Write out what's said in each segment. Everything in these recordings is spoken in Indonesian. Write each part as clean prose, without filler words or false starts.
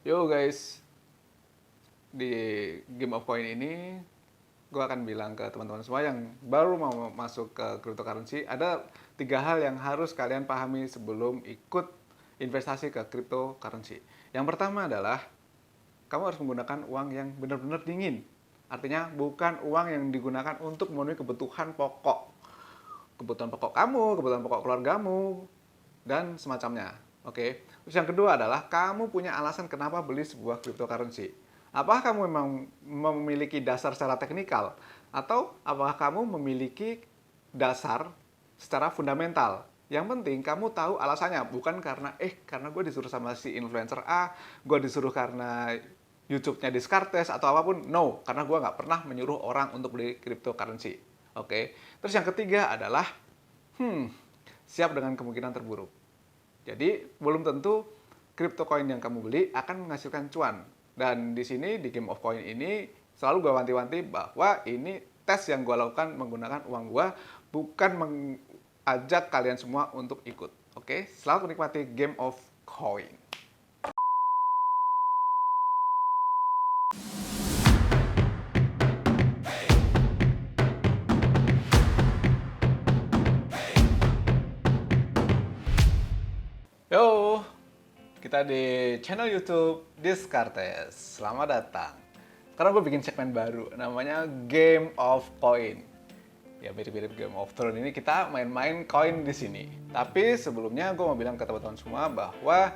Yo guys, di Game of Coin ini gue akan bilang ke teman-teman semua yang baru mau masuk ke cryptocurrency, ada 3 hal yang harus kalian pahami sebelum ikut investasi ke cryptocurrency. Yang pertama adalah kamu harus menggunakan uang yang benar-benar dingin. Artinya bukan uang yang digunakan untuk memenuhi kebutuhan pokok. Kebutuhan pokok kamu, kebutuhan pokok keluargamu, dan semacamnya. Oke. Terus yang kedua adalah kamu punya alasan kenapa beli sebuah cryptocurrency. Apakah kamu memang memiliki dasar secara teknikal atau apakah kamu memiliki dasar secara fundamental? Yang penting kamu tahu alasannya, bukan karena gue disuruh sama si influencer A, gue disuruh karena YouTube-nya Descartes atau apapun. No, karena gue nggak pernah menyuruh orang untuk beli cryptocurrency. Oke. Terus yang ketiga adalah siap dengan kemungkinan terburuk. Jadi belum tentu crypto coin yang kamu beli akan menghasilkan cuan. Dan di sini di Game of Coin ini selalu gue wanti-wanti bahwa ini tes yang gue lakukan menggunakan uang gue, bukan mengajak kalian semua untuk ikut. Oke, selamat menikmati Game of Coin. Yo, kita di channel YouTube Descartes. Selamat datang. Sekarang gue bikin segmen baru, namanya Game of Coin. Ya mirip-mirip Game of Thrones ini, kita main-main koin di sini. Tapi sebelumnya gue mau bilang ke teman-teman semua bahwa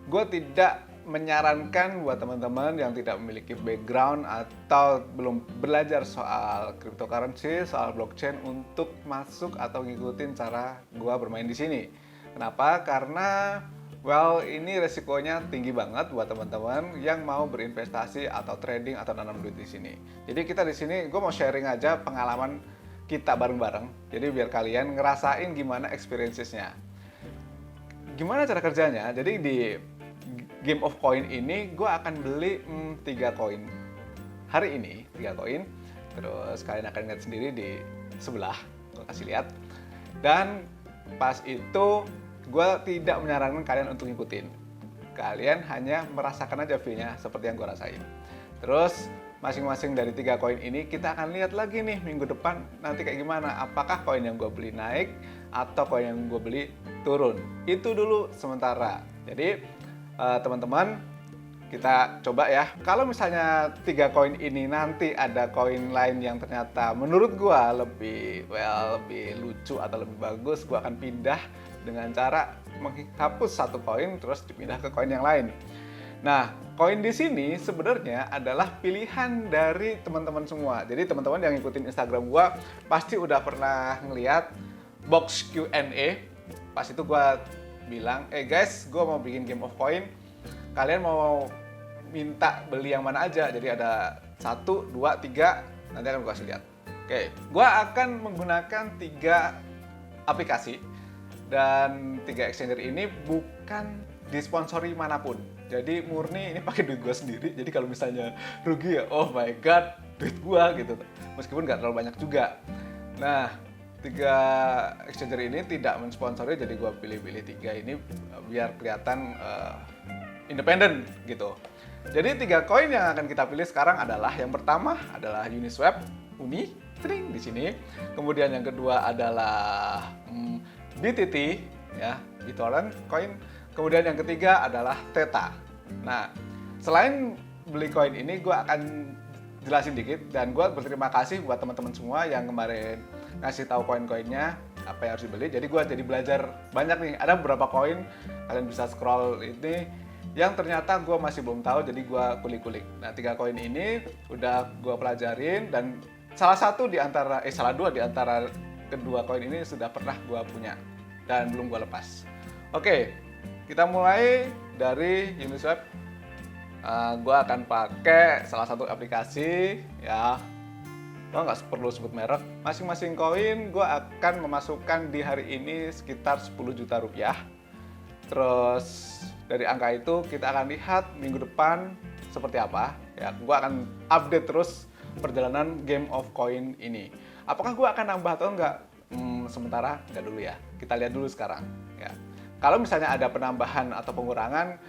gue tidak menyarankan buat teman-teman yang tidak memiliki background atau belum belajar soal cryptocurrency, soal blockchain untuk masuk atau ngikutin cara gue bermain di sini. Kenapa? Karena ini resikonya tinggi banget buat teman-teman yang mau berinvestasi atau trading atau nanam duit di sini. Jadi kita di sini, gue mau sharing aja pengalaman kita bareng-bareng. Jadi biar kalian ngerasain gimana experiences-nya. Gimana cara kerjanya? Jadi di Game of Coin ini gue akan beli 3 koin. Hari ini 3 koin. Terus kalian akan lihat sendiri di sebelah. Gue kasih lihat. Dan pas itu gue tidak menyarankan kalian untuk ngikutin. Kalian hanya merasakan aja feel-nya seperti yang gue rasain. Terus masing-masing dari 3 koin ini kita akan lihat lagi nih minggu depan nanti kayak gimana. Apakah koin yang gue beli naik atau koin yang gue beli turun. Itu dulu sementara. Jadi teman-teman kita coba ya. Kalau misalnya 3 koin ini nanti ada koin lain yang ternyata menurut gue lebih lucu atau lebih bagus, gue akan pindah dengan cara menghapus satu koin terus dipindah ke koin yang lain. Nah, koin di sini sebenarnya adalah pilihan dari teman-teman semua. Jadi teman-teman yang ngikutin Instagram gue pasti udah pernah ngeliat box Q&A. Pas itu gue bilang, guys, gue mau bikin Game of Coin. Kalian mau minta beli yang mana aja? Jadi ada 1, 2, 3, nanti akan gue kasih lihat. Oke, gue akan menggunakan 3 aplikasi. Dan 3 exchanger ini bukan disponsori manapun. Jadi murni ini pakai duit gue sendiri. Jadi kalau misalnya rugi ya, oh my god, duit gue gitu. Meskipun nggak terlalu banyak juga. Nah, 3 exchanger ini tidak mensponsori, jadi gue pilih-pilih 3 ini biar kelihatan independen gitu. Jadi 3 koin yang akan kita pilih sekarang adalah, yang pertama adalah Uniswap, Uni, di sini. Kemudian yang kedua adalah BTT, ya, BitTorrent coin. Kemudian yang ketiga adalah Theta. Nah, selain beli koin ini, gue akan jelasin dikit dan gue berterima kasih buat teman-teman semua yang kemarin ngasih tahu koin-koinnya apa yang harus dibeli. Jadi gue jadi belajar banyak nih. Ada beberapa koin, kalian bisa scroll ini yang ternyata gue masih belum tahu, jadi gue kulik-kulik. Nah, 3 koin ini udah gue pelajarin dan salah dua di antara kedua koin ini sudah pernah gue punya dan belum gue lepas. Oke, kita mulai dari Uniswap. Gue akan pakai salah satu aplikasi, ya. Gue nggak perlu sebut merek. Masing-masing koin gue akan memasukkan di hari ini sekitar 10 juta rupiah. Terus dari angka itu kita akan lihat minggu depan seperti apa. Ya, gue akan update terus perjalanan Game of Coin ini. Apakah gue akan nambah atau enggak? Sementara enggak dulu ya. Kita lihat dulu sekarang. Ya. Kalau misalnya ada penambahan atau pengurangan,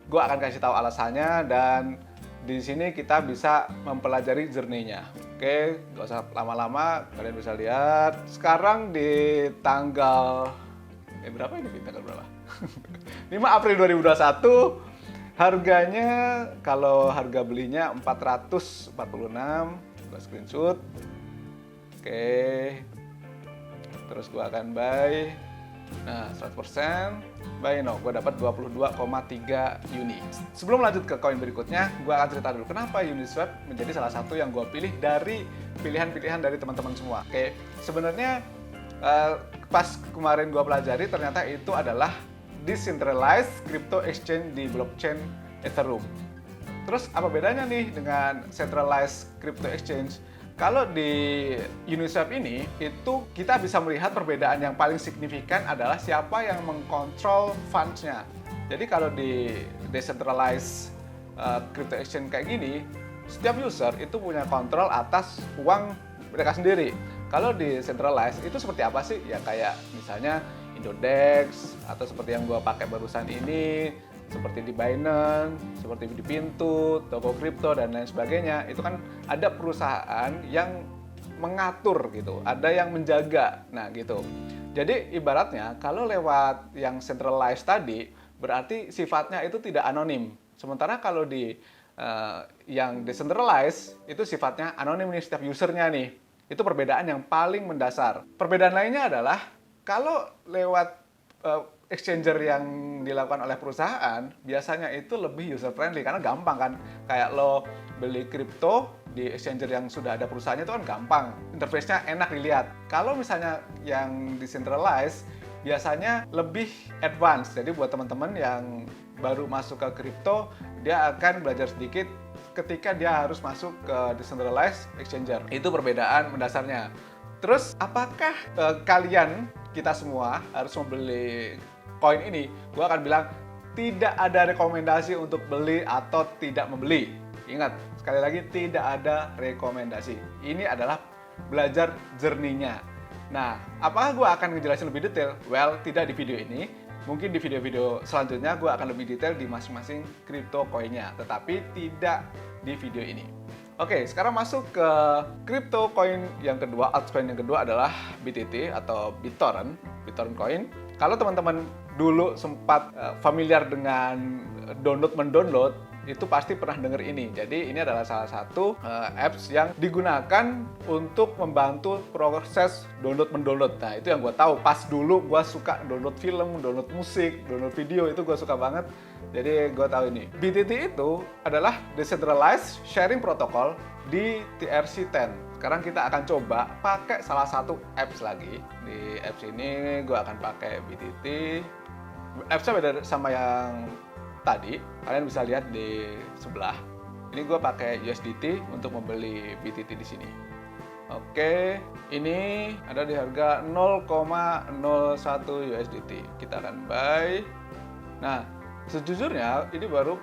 gue akan kasih tahu alasannya dan di sini kita bisa mempelajari journey-nya. Oke, gak usah lama-lama, kalian bisa lihat. Sekarang di tanggal berapa ini? Tanggal berapa? 5 April 2021. Harganya kalau harga belinya 446, gue screenshot. Oke. Terus gue akan buy. Nah, 100% buy now. Gue dapat 22,3 uni. Sebelum lanjut ke koin berikutnya, gue akan cerita dulu kenapa Uniswap menjadi salah satu yang gue pilih dari pilihan-pilihan dari teman-teman semua. Oke, sebenarnya pas kemarin gue pelajari ternyata itu adalah decentralized crypto exchange di blockchain Ethereum. Terus apa bedanya nih dengan centralized crypto exchange? Kalau di Uniswap ini, itu kita bisa melihat perbedaan yang paling signifikan adalah siapa yang mengkontrol funds-nya. Jadi kalau di decentralized crypto exchange kayak gini, setiap user itu punya kontrol atas uang mereka sendiri. Kalau di centralized itu seperti apa sih? Ya kayak misalnya Indodex, atau seperti yang gue pakai barusan ini, seperti di Binance, seperti di Pintu, toko kripto, dan lain sebagainya. Itu kan ada perusahaan yang mengatur gitu, ada yang menjaga. Nah gitu. Jadi ibaratnya kalau lewat yang centralized tadi, berarti sifatnya itu tidak anonim. Sementara kalau di yang decentralized, itu sifatnya anonim nih setiap usernya nih. Itu perbedaan yang paling mendasar. Perbedaan lainnya adalah kalau lewat exchanger yang dilakukan oleh perusahaan, biasanya itu lebih user friendly karena gampang kan. Kayak lo beli kripto di exchanger yang sudah ada perusahaannya itu kan gampang, interface-nya enak dilihat. Kalau misalnya yang decentralized, biasanya lebih advance. Jadi buat teman-teman yang baru masuk ke kripto, dia akan belajar sedikit ketika dia harus masuk ke decentralized exchanger. Itu perbedaan mendasarnya. Terus apakah kalian, kita semua harus membeli koin ini? Gue akan bilang tidak ada rekomendasi untuk beli atau tidak membeli. Ingat, sekali lagi tidak ada rekomendasi. Ini adalah belajar journey-nya. Nah, apakah gue akan ngejelasin lebih detail? Well, tidak di video ini. Mungkin di video-video selanjutnya gue akan lebih detail di masing-masing crypto koinnya. Tetapi tidak di video ini. Oke, sekarang masuk ke crypto coin yang kedua, altcoin yang kedua adalah BTT atau BitTorrent coin. Kalau teman-teman dulu sempat familiar dengan mendownload, itu pasti pernah dengar ini. Jadi ini adalah salah satu apps yang digunakan untuk membantu proses mendownload. Nah, itu yang gue tahu. Pas dulu gue suka download film, download musik, download video, itu gue suka banget. Jadi gue tahu ini. BTT itu adalah Decentralized Sharing Protocol di TRC10. Sekarang kita akan coba pakai salah satu apps lagi. Di apps ini gue akan pakai BTT. Appsnya beda sama yang tadi. Kalian bisa lihat di sebelah. Ini gue pakai USDT untuk membeli BTT di sini. Oke, ini ada di harga 0,01 USDT. Kita akan buy. Nah, sejujurnya ini baru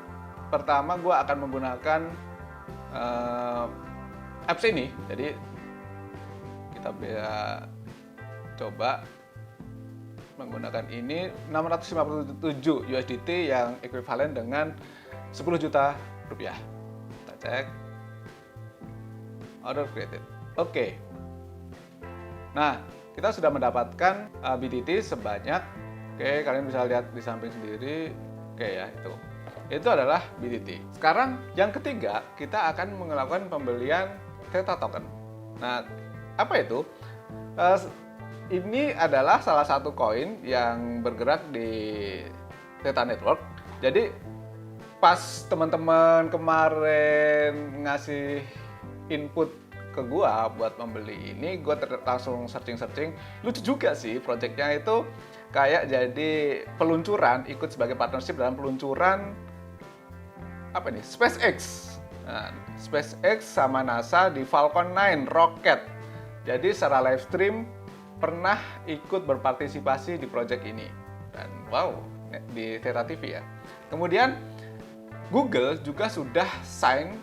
pertama gue akan menggunakan apps ini. Jadi kita bisa coba menggunakan ini 657 USDT yang ekuivalen dengan 10 juta rupiah. Kita cek. Order created. Oke. Nah, kita sudah mendapatkan BTT sebanyak, oke, kalian bisa lihat di samping sendiri. Oke ya, itu adalah BTT. Sekarang yang ketiga, kita akan melakukan pembelian Theta token. Nah, apa itu? Ini adalah salah satu koin yang bergerak di Theta Network. Jadi pas teman-teman kemarin ngasih input ke gua buat membeli ini, gua langsung searching. Lucu juga sih, projectnya itu kayak jadi peluncuran, ikut sebagai partnership dalam peluncuran apa nih? SpaceX. Nah, SpaceX sama NASA di Falcon 9 rocket. Jadi secara live stream pernah ikut berpartisipasi di project ini. Dan wow, di Theta TV ya. Kemudian Google juga sudah sign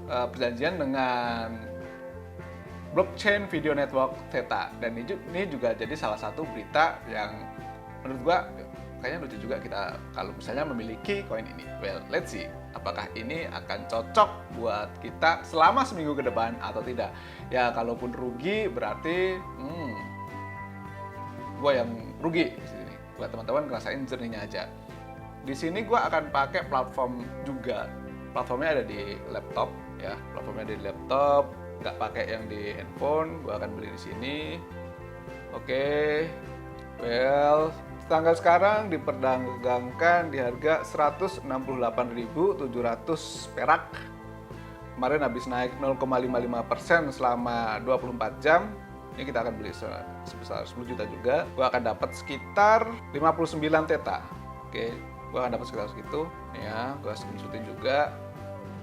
perjanjian dengan blockchain video network Theta, dan ini juga jadi salah satu berita yang menurut gua kayaknya lucu juga kita kalau misalnya memiliki koin ini. Well, let's see apakah ini akan cocok buat kita selama seminggu ke depan atau tidak. Ya, kalaupun rugi berarti gue yang rugi di sini. Buat teman-teman ngerasain jernihnya aja. Di sini gue akan pakai platform juga. Platformnya ada di laptop ya. Platformnya ada di laptop, nggak pakai yang di handphone. Gue akan beli di sini. Oke. Well, tanggal sekarang diperdagangkan di harga 168.700 perak. Kemarin habis naik 0,55% selama 24 jam. Ini kita akan beli sebesar 10 juta juga. Gua akan dapat sekitar 59 theta. Oke, gua akan dapat sekitar segitu. Nih ya, gua screenshotin juga.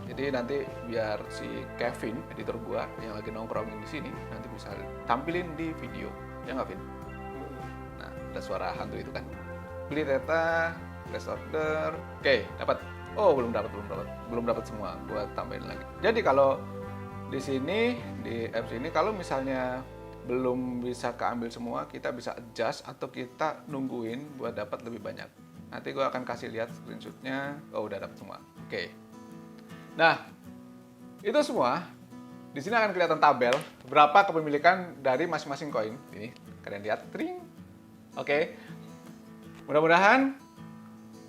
Jadi nanti biar si Kevin, editor gua yang lagi nongkrongin di sini, nanti bisa tampilin di video. Ya nggak, Vin? Nah, ada suara hantu itu kan. Beli theta, place order. Oke, dapat. Oh, belum dapat semua. Gua tambahin lagi. Jadi kalau di sini di apps ini kalau misalnya belum bisa keambil semua, kita bisa adjust atau kita nungguin buat dapat lebih banyak. Nanti gue akan kasih lihat screenshotnya. Oh, udah dapat semua. Oke. Nah, itu semua. Di sini akan kelihatan tabel berapa kepemilikan dari masing-masing koin. Ini kalian lihat, tring. Oke. Mudah-mudahan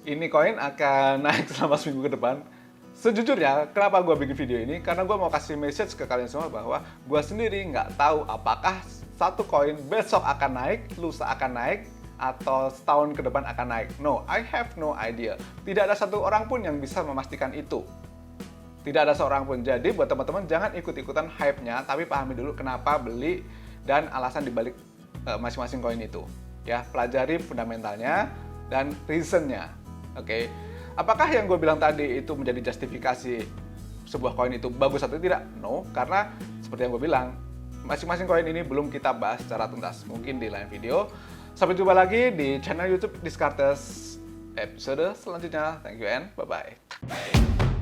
ini koin akan naik selama seminggu ke depan. Sejujurnya, kenapa gue bikin video ini? Karena gue mau kasih message ke kalian semua bahwa gue sendiri nggak tahu apakah satu koin besok akan naik, lusa akan naik, atau setahun ke depan akan naik. No, I have no idea. Tidak ada satu orang pun yang bisa memastikan itu. Tidak ada seorang pun. Jadi buat teman-teman jangan ikut-ikutan hype-nya, tapi pahami dulu kenapa beli dan alasan dibalik masing-masing koin itu. Ya, pelajari fundamentalnya dan reason-nya. Oke. Apakah yang gue bilang tadi itu menjadi justifikasi sebuah koin itu bagus atau tidak? No, karena seperti yang gue bilang, masing-masing koin ini belum kita bahas secara tuntas. Mungkin di lain video. Sampai jumpa lagi di channel YouTube Descartes episode selanjutnya. Thank you and bye-bye.